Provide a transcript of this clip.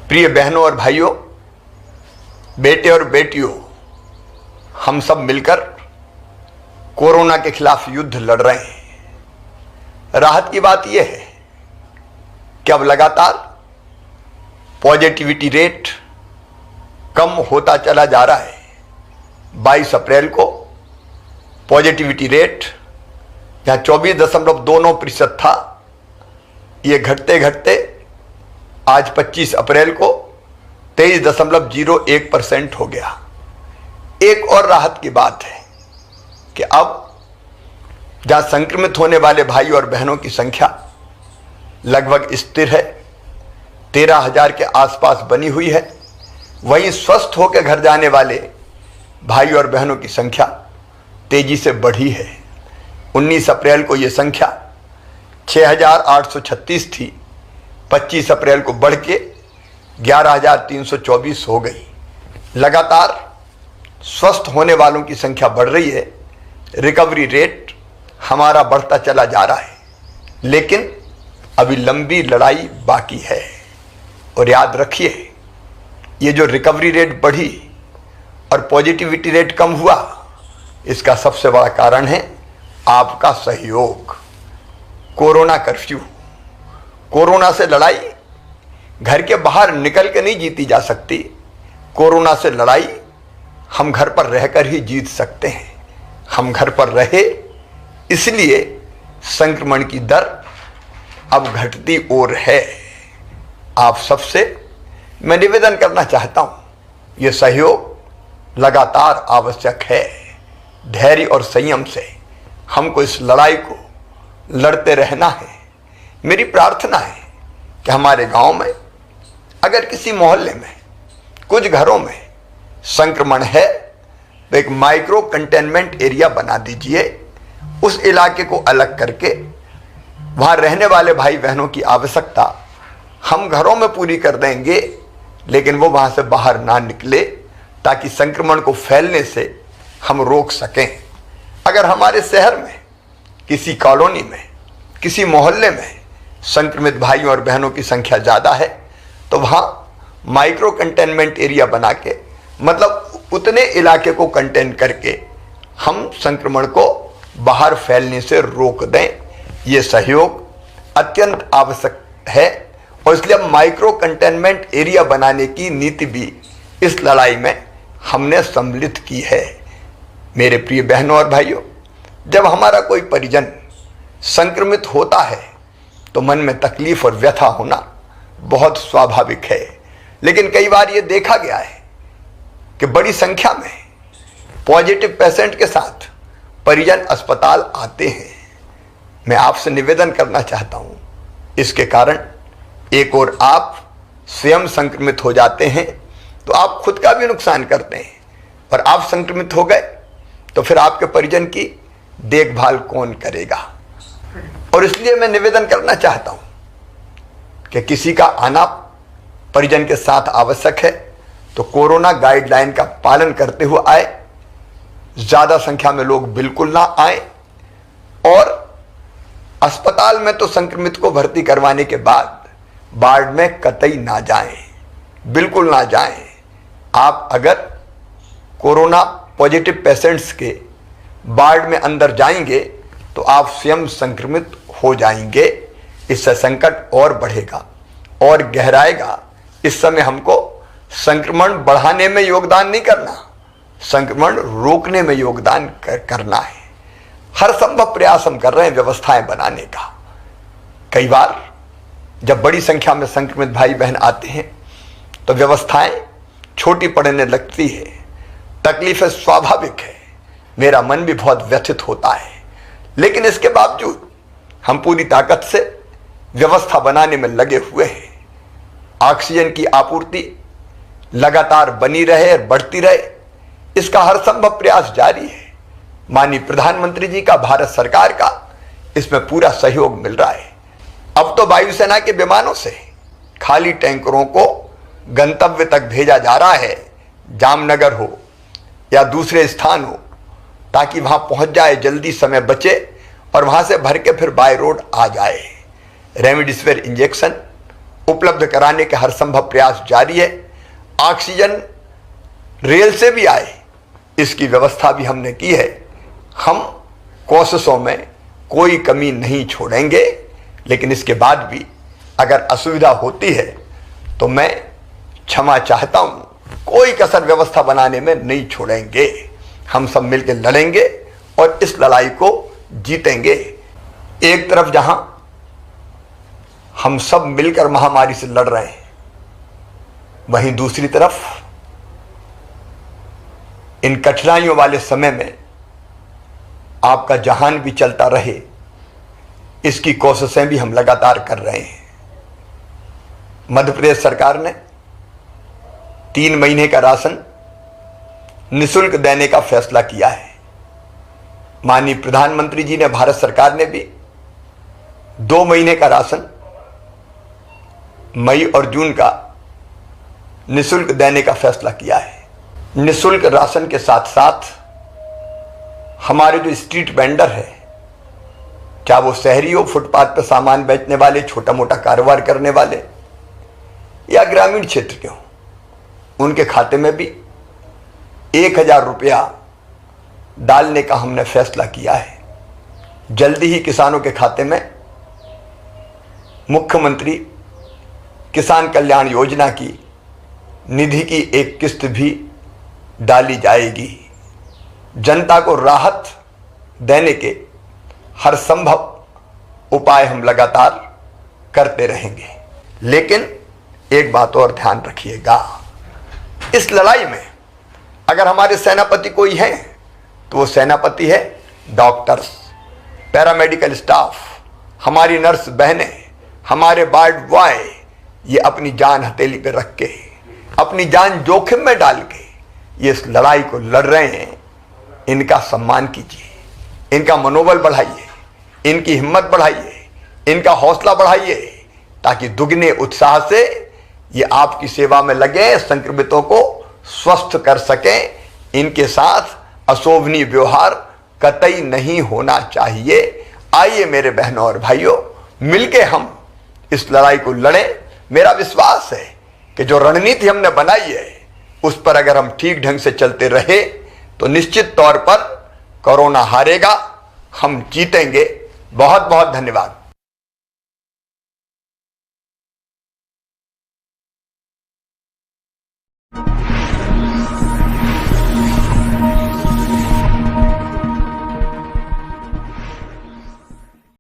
प्रिय बहनों और भाइयों, बेटे और बेटियों, हम सब मिलकर कोरोना के खिलाफ युद्ध लड़ रहे हैं। राहत की बात यह है कि अब लगातार पॉजिटिविटी रेट कम होता चला जा रहा है। 22 अप्रैल को पॉजिटिविटी रेट जहाँ 24.29% था, ये घटते घटते आज 25 अप्रैल को 23.01% हो गया। एक और राहत की बात है कि अब जहाँ संक्रमित होने वाले भाई और बहनों की संख्या लगभग स्थिर है, 13,000 के आसपास बनी हुई है, वहीं स्वस्थ होकर घर जाने वाले भाई और बहनों की संख्या तेजी से बढ़ी है। 19 अप्रैल को ये संख्या 6,836 थी, 25 अप्रैल को बढ़ के 11,324 हो गई। लगातार स्वस्थ होने वालों की संख्या बढ़ रही है, रिकवरी रेट हमारा बढ़ता चला जा रहा है, लेकिन अभी लंबी लड़ाई बाकी है। और याद रखिए, ये जो रिकवरी रेट बढ़ी और पॉजिटिविटी रेट कम हुआ, इसका सबसे बड़ा कारण है आपका सहयोग। कोरोना कर्फ्यू, कोरोना से लड़ाई घर के बाहर निकल के नहीं जीती जा सकती। कोरोना से लड़ाई हम घर पर रहकर ही जीत सकते हैं। हम घर पर रहे, इसलिए संक्रमण की दर अब घटती और है। आप सबसे मैं निवेदन करना चाहता हूं, यह सहयोग लगातार आवश्यक है। धैर्य और संयम से हमको इस लड़ाई को लड़ते रहना है। मेरी प्रार्थना है कि हमारे गांव में अगर किसी मोहल्ले में कुछ घरों में संक्रमण है तो एक माइक्रो कंटेनमेंट एरिया बना दीजिए। उस इलाके को अलग करके वहां रहने वाले भाई बहनों की आवश्यकता हम घरों में पूरी कर देंगे, लेकिन वो वहां से बाहर ना निकले, ताकि संक्रमण को फैलने से हम रोक सकें। अगर हमारे शहर में, किसी कॉलोनी में, किसी मोहल्ले में संक्रमित भाइयों और बहनों की संख्या ज़्यादा है, तो वहाँ माइक्रो कंटेनमेंट एरिया बना के, मतलब उतने इलाके को कंटेन करके हम संक्रमण को बाहर फैलने से रोक दें। ये सहयोग अत्यंत आवश्यक है और इसलिए अब माइक्रो कंटेनमेंट एरिया बनाने की नीति भी इस लड़ाई में हमने सम्मिलित की है। मेरे प्रिय बहनों और भाइयों, जब हमारा कोई परिजन संक्रमित होता है तो मन में तकलीफ और व्यथा होना बहुत स्वाभाविक है, लेकिन कई बार ये देखा गया है कि बड़ी संख्या में पॉजिटिव पेशेंट के साथ परिजन अस्पताल आते हैं। मैं आपसे निवेदन करना चाहता हूं, इसके कारण एक और आप स्वयं संक्रमित हो जाते हैं तो आप खुद का भी नुकसान करते हैं, और आप संक्रमित हो गए तो फिर आपके परिजन की देखभाल कौन करेगा। और इसलिए मैं निवेदन करना चाहता हूं कि किसी का आना परिजन के साथ आवश्यक है तो कोरोना गाइडलाइन का पालन करते हुए आए। ज्यादा संख्या में लोग बिल्कुल ना आए, और अस्पताल में तो संक्रमित को भर्ती करवाने के बाद वार्ड में कतई ना जाएं, बिल्कुल ना जाएं। आप अगर कोरोना पॉजिटिव पेशेंट्स के वार्ड में अंदर जाएंगे तो आप स्वयं संक्रमित हो जाएंगे। इससे संकट और बढ़ेगा और गहराएगा। इस समय हमको संक्रमण बढ़ाने में योगदान नहीं करना, संक्रमण रोकने में योगदान करना है। हर संभव प्रयास हम कर रहे हैं व्यवस्थाएं बनाने का। कई बार जब बड़ी संख्या में संक्रमित भाई बहन आते हैं तो व्यवस्थाएं छोटी पड़ने लगती है, तकलीफें स्वाभाविक है, मेरा मन भी बहुत व्यथित होता है, लेकिन इसके बावजूद हम पूरी ताकत से व्यवस्था बनाने में लगे हुए हैं। ऑक्सीजन की आपूर्ति लगातार बनी रहे और बढ़ती रहे, इसका हर संभव प्रयास जारी है। माननीय प्रधानमंत्री जी का, भारत सरकार का इसमें पूरा सहयोग मिल रहा है। अब तो वायुसेना के विमानों से खाली टैंकरों को गंतव्य तक भेजा जा रहा है, जामनगर हो या दूसरे स्थान हो, ताकि वहां पहुंच जाए, जल्दी समय बचे और वहां से भर के फिर बाय रोड आ जाए। रेमडेसिविर इंजेक्शन उपलब्ध कराने के हर संभव प्रयास जारी है। ऑक्सीजन रेल से भी आए, इसकी व्यवस्था भी हमने की है। हम कोशिशों में कोई कमी नहीं छोड़ेंगे, लेकिन इसके बाद भी अगर असुविधा होती है तो मैं क्षमा चाहता हूं। कोई कसर व्यवस्था बनाने में नहीं छोड़ेंगे। हम सब मिलकर लड़ेंगे और इस लड़ाई को जीतेंगे। एक तरफ जहां हम सब मिलकर महामारी से लड़ रहे हैं, वहीं दूसरी तरफ इन कठिनाइयों वाले समय में आपका जहान भी चलता रहे, इसकी कोशिशें भी हम लगातार कर रहे हैं। मध्य प्रदेश सरकार ने 3 महीने का राशन निःशुल्क देने का फैसला किया है। माननीय प्रधानमंत्री जी ने, भारत सरकार ने भी 2 महीने का राशन मई और जून का निःशुल्क देने का फैसला किया है। निःशुल्क राशन के साथ साथ हमारे जो स्ट्रीट वेंडर है, क्या वो शहरी हो, फुटपाथ पर सामान बेचने वाले, छोटा मोटा कारोबार करने वाले या ग्रामीण क्षेत्र के हो, उनके खाते में भी 1000 रुपया डालने का हमने फैसला किया है। जल्दी ही किसानों के खाते में मुख्यमंत्री किसान कल्याण योजना की निधि की एक किस्त भी डाली जाएगी। जनता को राहत देने के हर संभव उपाय हम लगातार करते रहेंगे। लेकिन एक बात और ध्यान रखिएगा, इस लड़ाई में अगर हमारे सेनापति कोई हैं तो वो सेनापति है डॉक्टर्स, पैरामेडिकल स्टाफ, हमारी नर्स बहनें, हमारे वार्ड बॉय। ये अपनी जान हथेली पे रख के, अपनी जान जोखिम में डाल के ये इस लड़ाई को लड़ रहे हैं। इनका सम्मान कीजिए, इनका मनोबल बढ़ाइए, इनकी हिम्मत बढ़ाइए, इनका हौसला बढ़ाइए, ताकि दुगने उत्साह से ये आपकी सेवा में लगे, संक्रमितों को स्वस्थ कर सकें। इनके साथ अशोभनीय व्यवहार कतई नहीं होना चाहिए। आइए मेरे बहनों और भाइयों, मिलके हम इस लड़ाई को लड़ें। मेरा विश्वास है कि जो रणनीति हमने बनाई है उस पर अगर हम ठीक ढंग से चलते रहे तो निश्चित तौर पर कोरोना हारेगा, हम जीतेंगे। बहुत बहुत धन्यवाद।